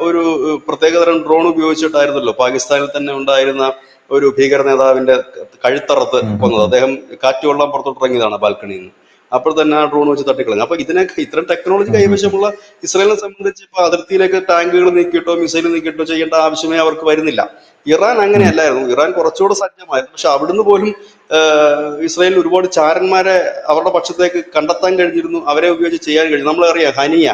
[SPEAKER 2] ഒരു പ്രത്യേകതരം ഡ്രോൺ ഉപയോഗിച്ചിട്ടായിരുന്നല്ലോ പാകിസ്ഥാനിൽ തന്നെ ഉണ്ടായിരുന്ന ഒരു ഭീകര നേതാവിന്റെ കഴുത്തറത്ത് കൊന്നത്. അദ്ദേഹം കാറ്റുകൊള്ളാൻ പുറത്തോട്ടിറങ്ങിയതാണ് ബാൽക്കണിയിൽ നിന്ന്. അപ്പോൾ തന്നെ ആ ഡ്രോൺ വെച്ച് തട്ടിക്കളഞ്ഞു. അപ്പൊ ഇതിനൊക്കെ ഇത്തരം ടെക്നോളജി കൈവശമുള്ള ഇസ്രായേലിനെ സംബന്ധിച്ച് ഇപ്പൊ അതിർത്തിയിലേക്ക് ടാങ്കുകൾ നീക്കിയിട്ടോ മിസൈൽ നീക്കിയിട്ടോ ചെയ്യേണ്ട ആവശ്യമേ അവർക്ക് വരുന്നില്ല. ഇറാൻ അങ്ങനെയല്ലായിരുന്നു. ഇറാൻ കുറച്ചുകൂടെ സജ്ജമായിരുന്നു. പക്ഷെ അവിടുന്ന് പോലും ഇസ്രായേലിൽ ഒരുപാട് ചാരന്മാരെ അവരുടെ പക്ഷത്തേക്ക് കണ്ടെത്താൻ കഴിഞ്ഞിരുന്നു. അവരെ ഉപയോഗിച്ച് ചെയ്യാൻ കഴിഞ്ഞു. നമ്മളറിയാം ഹനിയ,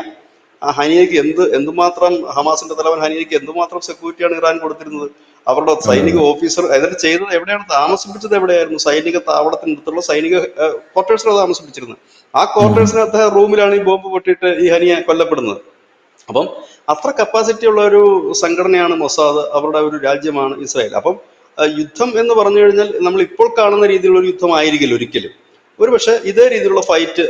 [SPEAKER 2] ആ ഹനിയക്ക് എന്തുമാത്രം, ഹമാസിന്റെ തലവൻ ഹനിയക്ക് എന്തുമാത്രം സെക്യൂരിറ്റിയാണ് ഇറാൻ കൊടുത്തിരുന്നത്. അവരുടെ സൈനിക ഓഫീസർ അതിൽ ചെയ്തത് എവിടെയാണ്, താമസിപ്പിച്ചത് എവിടെയായിരുന്നു? സൈനിക താവളത്തിനടുത്തുള്ള സൈനിക ക്വാർട്ടേഴ്സിലാണ് താമസിപ്പിച്ചിരുന്നത്. ആ ക്വാർട്ടേഴ്സിനകത്ത് റൂമിലാണ് ഈ ബോംബ് പൊട്ടിയിട്ട് ഈ ഹനിയ കൊല്ലപ്പെടുന്നത്. അപ്പം അത്ര കപ്പാസിറ്റി ഉള്ള ഒരു സംഘടനയാണ് മൊസാദ്, അവരുടെ ഒരു രാജ്യമാണ് ഇസ്രായേൽ. അപ്പം യുദ്ധം എന്ന് പറഞ്ഞു കഴിഞ്ഞാൽ നമ്മൾ ഇപ്പോൾ കാണുന്ന രീതിയിലുള്ള ഒരു യുദ്ധം ആയിരിക്കില്ല ഒരിക്കലും. ഒരുപക്ഷെ ഇതേ രീതിയിലുള്ള ഫൈറ്റ്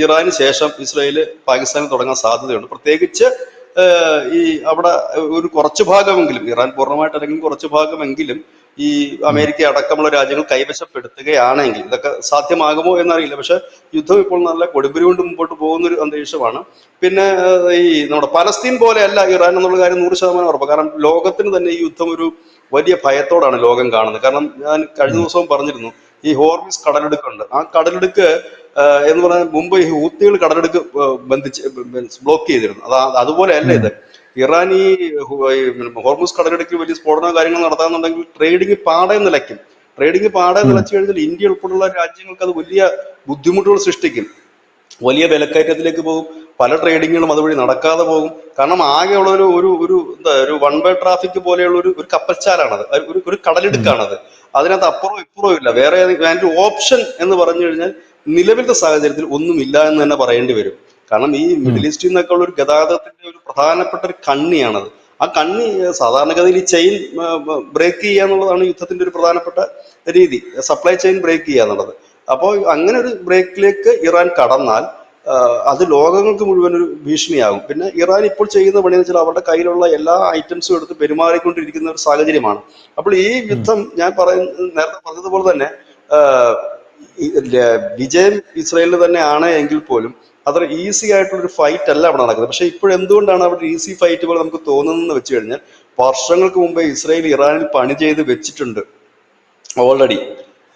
[SPEAKER 2] ഇറാന് ശേഷം ഇസ്രായേൽ പാകിസ്ഥാനിൽ തുടങ്ങാൻ സാധ്യതയുണ്ട്. പ്രത്യേകിച്ച് ഈ അവിടെ ഒരു കുറച്ചു ഭാഗമെങ്കിലും, ഇറാൻ പൂർണ്ണമായിട്ട് അല്ലെങ്കിൽ കുറച്ചു ഭാഗമെങ്കിലും ഈ അമേരിക്ക അടക്കമുള്ള രാജ്യങ്ങൾ കൈവശപ്പെടുത്തുകയാണെങ്കിൽ, ഇതൊക്കെ സാധ്യമാകുമോ എന്നറിയില്ല. പക്ഷെ യുദ്ധം ഇപ്പോൾ നല്ല കൊടുമ്പിരി കൊണ്ട് മുമ്പോട്ട് പോകുന്ന ഒരു അന്തരീക്ഷമാണ്. പിന്നെ ഈ നമ്മുടെ പലസ്തീൻ പോലെ അല്ല ഇറാൻ എന്നുള്ള കാര്യം 100% ഉറപ്പ്. കാരണം ലോകത്തിന് തന്നെ ഈ യുദ്ധം ഒരു വലിയ ഭയത്തോടാണ് ലോകം കാണുന്നത്. കാരണം ഞാൻ കഴിഞ്ഞ ദിവസവും പറഞ്ഞിരുന്നു, ഈ ഹോർമിസ് കടലിടുക്കുണ്ട്. ആ കടലിടുക്ക് എന്ന് പറഞ്ഞാൽ മുമ്പ് ഈ ഹൂത്തികൾ കടലെടുക്ക് ബ്ലോക്ക് ചെയ്തിരുന്നു. അതുപോലെയല്ല ഇത്. ഇറാൻ ഈ ഹോർമുസ് കടലിടുക്കിൽ വലിയ സ്ഫോടന കാര്യങ്ങൾ നടത്താന്നുണ്ടെങ്കിൽ ട്രേഡിങ് പാടെ നിലയ്ക്കും. ട്രേഡിങ് പാടെ നിലച്ചു കഴിഞ്ഞാൽ ഇന്ത്യ ഉൾപ്പെടെയുള്ള രാജ്യങ്ങൾക്ക് അത് വലിയ ബുദ്ധിമുട്ടുകൾ സൃഷ്ടിക്കും. വലിയ വിലക്കയറ്റത്തിലേക്ക് പോകും. പല ട്രേഡിങ്ങുകളും അതുവഴി നടക്കാതെ പോകും. കാരണം ആകെയുള്ള ഒരു വൺ വേ ട്രാഫിക് പോലെയുള്ള ഒരു കപ്പൽച്ചാലാണത്, ഒരു കടലിടുക്കാണത്. അതിനകത്ത് അപ്പുറവും ഇപ്പുറവും ഇല്ല. വേറെ അതിന്റെ ഓപ്ഷൻ എന്ന് പറഞ്ഞു കഴിഞ്ഞാൽ നിലവിലത്തെ സാഹചര്യത്തിൽ ഒന്നുമില്ല എന്ന് തന്നെ പറയേണ്ടി വരും. കാരണം ഈ മിഡിൽ ഈസ്റ്റിൽ നിന്നൊക്കെ ഉള്ള ഒരു ഗതാഗതത്തിന്റെ ഒരു പ്രധാനപ്പെട്ട ഒരു കണ്ണിയാണത്. ആ കണ്ണി സാധാരണഗതിയിൽ ഈ ചെയിൻ ബ്രേക്ക് ചെയ്യുക എന്നുള്ളതാണ് യുദ്ധത്തിന്റെ ഒരു പ്രധാനപ്പെട്ട രീതി, സപ്ലൈ ചെയിൻ ബ്രേക്ക് ചെയ്യുക എന്നുള്ളത്. അപ്പോൾ അങ്ങനെ ഒരു ബ്രേക്കിലേക്ക് ഇറാൻ കടന്നാൽ അത് ലോകങ്ങൾക്ക് മുഴുവൻ ഒരു ഭീഷണിയാകും. പിന്നെ ഇറാൻ ഇപ്പോൾ ചെയ്യുന്ന പണി എന്ന് വെച്ചാൽ അവരുടെ കയ്യിലുള്ള എല്ലാ ഐറ്റംസും എടുത്ത് പെരുമാറിക്കൊണ്ടിരിക്കുന്ന ഒരു സാഹചര്യമാണ്. അപ്പോൾ ഈ യുദ്ധം ഞാൻ നേരത്തെ പറഞ്ഞതുപോലെ തന്നെ വിജയം ഇസ്രായേലിന് തന്നെ ആണ് എങ്കിൽ പോലും അത്ര ഈസി ആയിട്ടുള്ളൊരു ഫൈറ്റ് അല്ല അവിടെ നടക്കുന്നത്. പക്ഷെ ഇപ്പോഴെന്തുകൊണ്ടാണ് അവിടെ ഈസി ഫൈറ്റ് പോലെ നമുക്ക് തോന്നുന്നതെന്ന് വെച്ച് കഴിഞ്ഞാൽ, വർഷങ്ങൾക്ക് മുമ്പേ ഇസ്രായേൽ ഇറാനിൽ പണി ചെയ്ത് വെച്ചിട്ടുണ്ട് ഓൾറെഡി.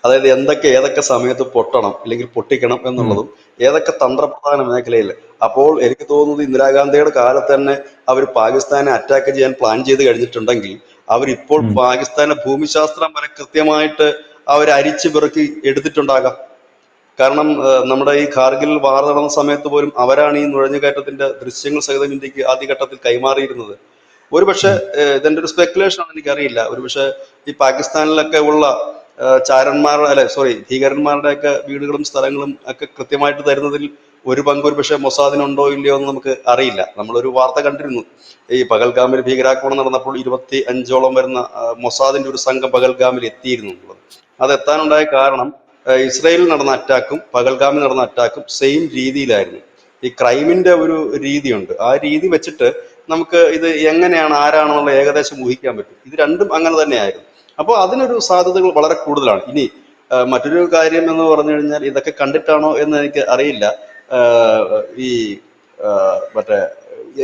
[SPEAKER 2] അതായത് ഏതൊക്കെ സമയത്ത് പൊട്ടണം അല്ലെങ്കിൽ പൊട്ടിക്കണം എന്നുള്ളതും, ഏതൊക്കെ തന്ത്രപ്രധാന മേഖലയിൽ. അപ്പോൾ എനിക്ക് തോന്നുന്നത് ഇന്ദിരാഗാന്ധിയുടെ കാലത്ത് തന്നെ അവർ പാകിസ്ഥാനെ അറ്റാക്ക് ചെയ്യാൻ പ്ലാൻ ചെയ്ത് കഴിഞ്ഞിട്ടുണ്ടെങ്കിൽ അവരിപ്പോൾ പാകിസ്ഥാന്റെ ഭൂമിശാസ്ത്രം വരെ കൃത്യമായിട്ട് അവർ അരിച്ചു പെറുക്കി എടുത്തിട്ടുണ്ടാകാം. കാരണം നമ്മുടെ ഈ കാർഗിൽ വാർ നടന്ന സമയത്ത് പോലും അവരാണ് ഈ നുഴഞ്ഞുകയറ്റത്തിന്റെ ദൃശ്യങ്ങൾ സഹിതം ഇന്ത്യക്ക് ആദ്യഘട്ടത്തിൽ കൈമാറിയിരുന്നത്. ഒരുപക്ഷെ ഇതിന്റെ ഒരു സ്പെക്കുലേഷൻ ആണ്, എനിക്കറിയില്ല. ഒരുപക്ഷെ ഈ പാകിസ്ഥാനിലൊക്കെ ഉള്ള ഭീകരന്മാരുടെ ഒക്കെ വീടുകളും സ്ഥലങ്ങളും ഒക്കെ കൃത്യമായിട്ട് തരുന്നതിൽ ഒരു പങ്ക് ഒരുപക്ഷെ മൊസാദിനുണ്ടോ ഇല്ലയോ എന്ന് നമുക്ക് അറിയില്ല. നമ്മളൊരു വാർത്ത കണ്ടിരുന്നു, ഈ പഹൽഗാമിൽ ഭീകരാക്രമണം നടന്നപ്പോൾ 25ഓളം വരുന്ന മൊസാദിന്റെ ഒരു സംഘം പഹൽഗാമിൽ എത്തിയിരുന്നു എന്നുള്ളത്. അത് എത്താനുണ്ടായ കാരണം ഇസ്രായേലിൽ നടന്ന അറ്റാക്കും പഹൽഗാമിൽ നടന്ന അറ്റാക്കും സെയിം രീതിയിലായിരുന്നു. ഈ ക്രൈമിന്റെ ഒരു രീതിയുണ്ട്. ആ രീതി വെച്ചിട്ട് നമുക്ക് ഇത് എങ്ങനെയാണ്, ആരാണെന്നുള്ള ഏകദേശം ഊഹിക്കാൻ പറ്റും. ഇത് രണ്ടും അങ്ങനെ തന്നെയായിരുന്നു. അപ്പോൾ അതിനൊരു സാധ്യതകൾ വളരെ കൂടുതലാണ്. ഇനി മറ്റൊരു കാര്യം എന്ന് പറഞ്ഞു കഴിഞ്ഞാൽ, ഇതൊക്കെ കണ്ടിട്ടാണോ എന്ന് എനിക്ക് അറിയില്ല, ഈ മറ്റേ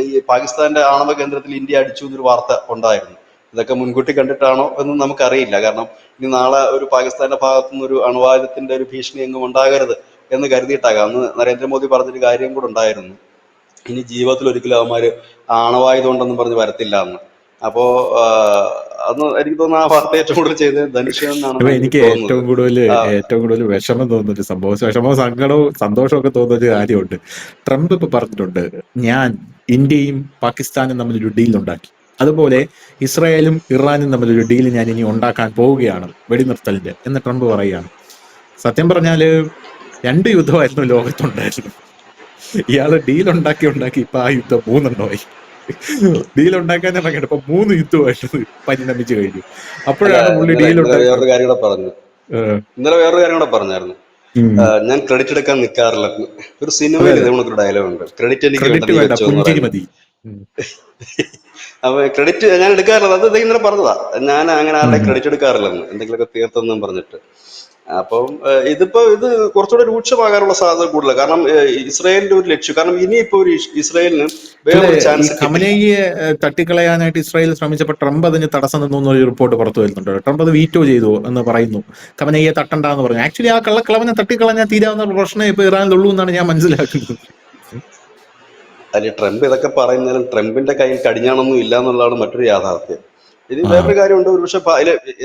[SPEAKER 2] ഈ പാകിസ്ഥാന്റെ ആണവ കേന്ദ്രത്തിൽ ഇന്ത്യ അടിച്ചു എന്നൊരു വാർത്ത ഉണ്ടായിരുന്നു. ഇതൊക്കെ മുൻകൂട്ടി കണ്ടിട്ടാണോ എന്ന് നമുക്കറിയില്ല. കാരണം ഇനി നാളെ ഒരു പാകിസ്ഥാന്റെ ഭാഗത്തുനിന്ന് ഒരു അണുവായുധത്തിന്റെ ഒരു ഭീഷണി എങ്ങും ഉണ്ടാകരുത് എന്ന് കരുതിയിട്ടാകാം. അന്ന് നരേന്ദ്രമോദി പറഞ്ഞൊരു കാര്യം കൂടെ ഉണ്ടായിരുന്നു, ഇനി ജീവിതത്തിൽ ഒരിക്കലും അവന്മാര് ആണവായുധം ഉണ്ടെന്ന് പറഞ്ഞ് വരത്തില്ല എന്ന്. അപ്പോ അന്ന് എനിക്ക് തോന്നുന്നു ആ വാർത്ത ഏറ്റവും കൂടുതൽ ചെയ്തത് ധനുഷ് എന്നാണ്
[SPEAKER 1] എനിക്ക് ഏറ്റവും കൂടുതൽ വിഷമം തോന്നുന്നൊരു സംഭവം, വിഷമവും സങ്കടവും സന്തോഷവും ഒക്കെ തോന്നുന്നൊരു കാര്യമുണ്ട്. ട്രംപ് ഇപ്പൊ പറഞ്ഞിട്ടുണ്ട്, ഞാൻ ഇന്ത്യയും പാകിസ്ഥാനും തമ്മിലൊരു ഡീൽ ഉണ്ടാക്കി, അതുപോലെ ഇസ്രായേലും ഇറാനും തമ്മിലൊരു ഡീൽ ഞാൻ ഇനി ഉണ്ടാക്കാൻ പോവുകയാണ് വെടിനിർത്തലിന്റെ എന്ന് ട്രംപ് പറയുകയാണ്. സത്യം പറഞ്ഞാല് 2 യുദ്ധമായിരുന്നു ലോകത്തുണ്ടായിരുന്നു. ഇയാള് ഡീൽ ഉണ്ടാക്കി ഇപ്പൊ ആ യുദ്ധം 3 ഡീൽ ഉണ്ടാക്കാൻ ഇറങ്ങിയിട്ട് ഇപ്പൊ 3 യുദ്ധമായിട്ട് പരിണമിച്ചു കഴിഞ്ഞു. അപ്പോഴാണ് പുള്ളി ഡീൽ
[SPEAKER 2] വേറൊരു കാര്യം കൂടെ പറഞ്ഞു. ഇന്നലെ വേറൊരു കാര്യം കൂടെ പറഞ്ഞായിരുന്നു, ഞാൻ ക്രെഡിറ്റ് എടുക്കാൻ നിൽക്കാറില്ല. ഒരു സിനിമയിൽ ഇതേപോലൊരു ഡയലോഗ് ഉണ്ട്, ക്രെഡിറ്റ് എനിക്ക്
[SPEAKER 1] മതി.
[SPEAKER 2] അപ്പൊ ക്രെഡിറ്റ് ഞാൻ എടുക്കാറില്ല. അത് ഇന്നലെ പറഞ്ഞതാ, ഞാൻ അങ്ങനെ ആരുടെ ക്രെഡിറ്റ് എടുക്കാറില്ലെന്ന്, എന്തെങ്കിലുമൊക്കെ തീർത്തെന്നും പറഞ്ഞിട്ട്. അപ്പം ഇത് കുറച്ചുകൂടെ രൂക്ഷമാകാനുള്ള സാധ്യത കൂടുതലാണ്. കാരണം ഇസ്രായേലിന്റെ ഒരു ലക്ഷ്യം, കാരണം ഇനിയിപ്പോ ഒരു ഇസ്രായേലിന്
[SPEAKER 1] അല്ലെ
[SPEAKER 2] വേറൊരു
[SPEAKER 1] ഈ
[SPEAKER 2] ചാൻസ് കിട്ടില്ല.
[SPEAKER 1] ഖമനേയിയെ തട്ടിക്കളയാനായിട്ട് ഇസ്രായേൽ ശ്രമിച്ചപ്പോൾ ട്രംപ് അതിന് തടസ്സം നിന്നു എന്നൊരു റിപ്പോർട്ട് പുറത്തു വരുന്നുണ്ട്. ട്രംപ് അത് വീറ്റോ ചെയ്തു എന്ന് പറയുന്നു. ഖമനേയിയെ തട്ടണ്ടെന്ന് പറഞ്ഞു. ആക്ച്വലി ആ കള്ളക്കളവനെ തട്ടിക്കളഞ്ഞാൽ തീരാവുന്ന പ്രശ്നം ഇപ്പൊ ഇറാനിലുള്ളൂ എന്നാണ് ഞാൻ മനസ്സിലാക്കുന്നത്.
[SPEAKER 2] അതിൽ ട്രംപ് ഇതൊക്കെ പറയുന്നതിലും ട്രംപിന്റെ കയ്യിൽ കടിഞ്ഞാണൊന്നും ഇല്ല എന്നുള്ളതാണ് മറ്റൊരു യാഥാർത്ഥ്യം. ഇനി
[SPEAKER 1] ആ
[SPEAKER 2] വേറൊരു കാര്യമുണ്ട്, ഒരു പക്ഷെ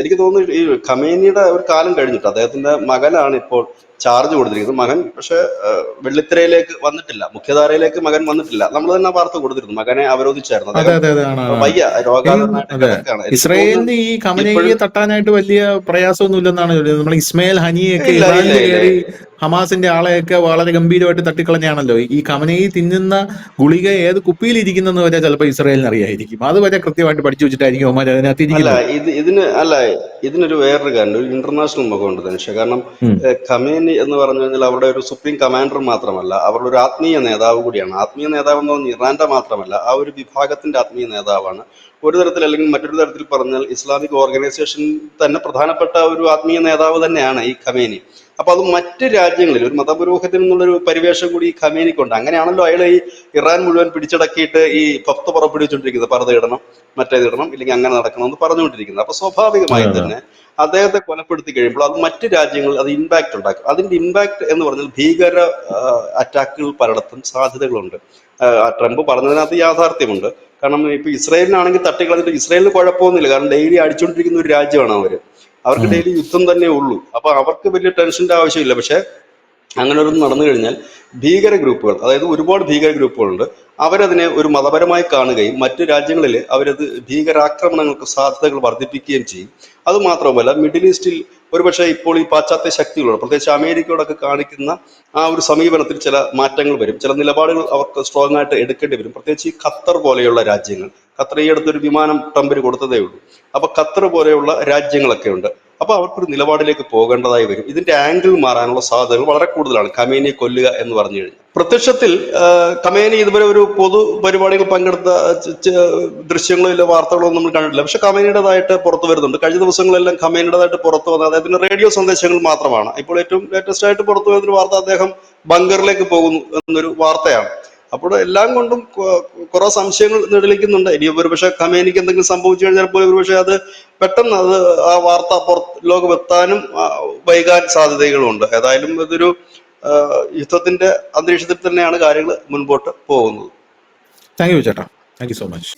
[SPEAKER 2] എനിക്ക് തോന്നുന്നു ഈ ഖമേനിയുടെ ഒരു കാലം കഴിഞ്ഞിട്ട് അദ്ദേഹത്തിന്റെ മകനാണ് ഇപ്പോൾ ചാർജ് കൊടുത്തിരിക്കുന്നത്. മകൻ പക്ഷെ വെള്ളിത്തിരയിലേക്ക് വന്നിട്ടില്ല, മുഖ്യധാരയിലേക്ക് മകൻ വന്നിട്ടില്ല. നമ്മൾ തന്നെ വാർത്ത കൊടുത്തിരുന്നു, മകനെ അവരോധിച്ചായിരുന്നു.
[SPEAKER 1] അതെ
[SPEAKER 2] അദ്ദേഹം
[SPEAKER 1] അതെ അതെ ആണ് ആണ്.
[SPEAKER 2] വയ്യ, രോഗാതുരനായിട്ട്
[SPEAKER 1] അതെ,
[SPEAKER 2] കിടക്കാണ്. എനിക്ക്
[SPEAKER 1] ഇസ്രായേലിന്
[SPEAKER 2] തോന്നുന്നു
[SPEAKER 1] ഈ ഖമനേയിയെ
[SPEAKER 2] ഇപ്പോഴും
[SPEAKER 1] തട്ടാനായിട്ട് വലിയ പ്രയാസമൊന്നും ഇല്ലെന്നാണ് നമ്മൾ ഇസ്മായിൽ ഹനിയൊക്കെ
[SPEAKER 2] ഇല്ല ഇല്ല
[SPEAKER 1] ഇറാനിൽ
[SPEAKER 2] ഇല്ല.
[SPEAKER 1] കയറി ഹമാസിന്റെ ആളെയൊക്കെ വളരെ ഗംഭീരമായിട്ട് തട്ടിക്കളഞ്ഞാണല്ലോ. ഈ ഖമനേയി തിന്നുന്ന ഗുളിക ഏത് കുപ്പിയിൽ ഇരിക്കുന്നെന്ന് വരെ ചിലപ്പോൾ ഇസ്രായേലിന് അറിയായിരിക്കും. അത് വരെ കൃത്യമായിട്ട് പഠിച്ചു വെച്ചിട്ടായിരിക്കും അവന്മാർ അതിനകത്ത്
[SPEAKER 2] അല്ല,
[SPEAKER 1] ഇരിക്കുന്നത്.
[SPEAKER 2] ഇതിനൊരു വേറൊരു കാര്യം, ഒരു ഇന്റർനാഷണൽ മുഖമുണ്ട് ധനുഷ. കാരണം
[SPEAKER 1] ഉം.
[SPEAKER 2] ഖമേനി എന്ന് പറഞ്ഞു കഴിഞ്ഞാൽ അവരുടെ ഒരു സുപ്രീം കമാൻഡർ മാത്രമല്ല, അവരുടെ ഒരു ആത്മീയ നേതാവ് കൂടിയാണ്. ആത്മീയ നേതാവ് എന്ന് പറഞ്ഞാൽ ഇറാന്റെ മാത്രമല്ല, ആ ഒരു വിഭാഗത്തിന്റെ ആത്മീയ നേതാവാണ്. ഒരു തരത്തിൽ അല്ലെങ്കിൽ മറ്റൊരു തരത്തിൽ പറഞ്ഞാൽ ഇസ്ലാമിക് ഓർഗനൈസേഷൻ തന്നെ പ്രധാനപ്പെട്ട ഒരു ആത്മീയ നേതാവ് തന്നെയാണ് ഈ ഖമേനി. അപ്പൊ അത് മറ്റ് രാജ്യങ്ങളിൽ ഒരു മതപുരോഹിതൻ എന്നുള്ളൊരു പരിവേഷം കൂടി ഈ ഖമേനിക്കുണ്ട്. അങ്ങനെയാണല്ലോ അയാൾ ഈ ഇറാൻ മുഴുവൻ പിടിച്ചടക്കിയിട്ട് ഈ ഫത്ത് പുറപ്പെടുവിച്ചുകൊണ്ടിരിക്കുന്നത്, പർദ്ദ ഇടണം, മറ്റേത് ഇടണം, ഇല്ലെങ്കിൽ അങ്ങനെ നടക്കണം എന്ന് പറഞ്ഞുകൊണ്ടിരിക്കുന്നത്. അപ്പൊ
[SPEAKER 1] അതെ
[SPEAKER 2] സ്വാഭാവികമായി
[SPEAKER 1] അതെ.
[SPEAKER 2] തന്നെ അദ്ദേഹത്തെ കൊലപ്പെടുത്തി കഴിയുമ്പോൾ അത് മറ്റ് രാജ്യങ്ങളിൽ അത് ഇമ്പാക്ട് ഉണ്ടാക്കും. അതിന്റെ ഇമ്പാക്ട് എന്ന് പറഞ്ഞാൽ ഭീകര അറ്റാക്കുകൾ പലയിടത്തും സാധ്യതകളുണ്ട്. ട്രംപ് പറഞ്ഞതിനകത്ത് യാഥാർത്ഥ്യമുണ്ട്. കാരണം ഇപ്പൊ ഇസ്രായേലിനാണെങ്കിൽ തട്ടിക്കളഞ്ഞിട്ട് ഇസ്രായേലിന് കുഴപ്പമൊന്നുമില്ല, കാരണം ഡെയിലി അടിച്ചുകൊണ്ടിരിക്കുന്ന ഒരു രാജ്യമാണ് അവര്. അവർക്ക്
[SPEAKER 1] ഉം.
[SPEAKER 2] ഡെയിലി യുദ്ധം തന്നെ ഉള്ളൂ. അപ്പൊ അവർക്ക് വലിയ ടെൻഷന്റെ ആവശ്യമില്ല. പക്ഷെ അങ്ങനെ ഒരു നടന്നു കഴിഞ്ഞാൽ ഭീകര ഗ്രൂപ്പുകൾ, അതായത് ഒരുപാട് ഭീകര ഗ്രൂപ്പുകളുണ്ട്, അവരതിനെ ഒരു മതപരമായി കാണുകയും മറ്റു രാജ്യങ്ങളിൽ അവരത് ഭീകരാക്രമണങ്ങൾക്ക് സാധ്യതകൾ വർദ്ധിപ്പിക്കുകയും ചെയ്യും. അതുമാത്രമല്ല, മിഡിൽ ഈസ്റ്റിൽ ഒരുപക്ഷെ ഇപ്പോൾ ഈ പാശ്ചാത്യ ശക്തികളോട്, പ്രത്യേകിച്ച് അമേരിക്കയോടൊക്കെ കാണിക്കുന്ന ആ ഒരു സമീപനത്തിൽ ചില മാറ്റങ്ങൾ വരും, ചില നിലപാടുകൾ അവർക്ക് സ്ട്രോങ് ആയിട്ട് എടുക്കേണ്ടി വരും. പ്രത്യേകിച്ച് ഈ ഖത്തർ പോലെയുള്ള രാജ്യങ്ങൾ, ഖത്തർ ഈ അടുത്തൊരു വിമാനം ട്രംപിന് കൊടുത്തതേ ഉള്ളൂ. അപ്പൊ ഖത്തർ പോലെയുള്ള രാജ്യങ്ങളൊക്കെ ഉണ്ട്. അപ്പൊ അവർക്കൊരു നിലപാടിലേക്ക് പോകേണ്ടതായി വരും. ഇതിന്റെ ആംഗിൾ മാറാനുള്ള സാധ്യതകൾ വളരെ കൂടുതലാണ് ഖമേനിയെ കൊല്ലുക എന്ന് പറഞ്ഞു കഴിഞ്ഞാൽ. പ്രത്യക്ഷത്തിൽ ഖമേനി ഇതുവരെ ഒരു പൊതു പരിപാടികൾ പങ്കെടുത്ത ദൃശ്യങ്ങളോ ഇല്ല വാർത്തകളോ ഒന്നും നമ്മൾ കണ്ടിട്ടില്ല. പക്ഷെ ഖമേനിയുടേതായിട്ട് പുറത്തു വരുന്നുണ്ട്. കഴിഞ്ഞ ദിവസങ്ങളെല്ലാം ഖമേനിയുടേതായിട്ട് പുറത്തു വന്ന അദ്ദേഹത്തിന്റെ റേഡിയോ സന്ദേശങ്ങൾ മാത്രമാണ്. ഇപ്പോൾ ഏറ്റവും ലേറ്റസ്റ്റ് ആയിട്ട് പുറത്തു വരുന്നൊരു വാർത്ത അദ്ദേഹം ബങ്കറിലേക്ക് പോകുന്നു എന്നൊരു വാർത്തയാണ്. അപ്പോൾ എല്ലാം കൊണ്ടും കുറെ സംശയങ്ങൾ നിഴലിക്കുന്നുണ്ട്. ഇനി ഒരുപക്ഷെ ഖമേനിക്ക് എന്തെങ്കിലും സംഭവിച്ചു കഴിഞ്ഞാൽ പോലും ഒരുപക്ഷെ അത് പെട്ടെന്ന് ആ വാർത്ത ലോകമെത്താനും വൈകാൻ സാധ്യതകളുണ്ട്. ഏതായാലും ഇതൊരു യുദ്ധത്തിന്റെ അന്തരീക്ഷത്തിൽ തന്നെയാണ് കാര്യങ്ങൾ മുൻപോട്ട് പോകുന്നത്.
[SPEAKER 1] താങ്ക് യു ചേട്ടാ. Thank you so much.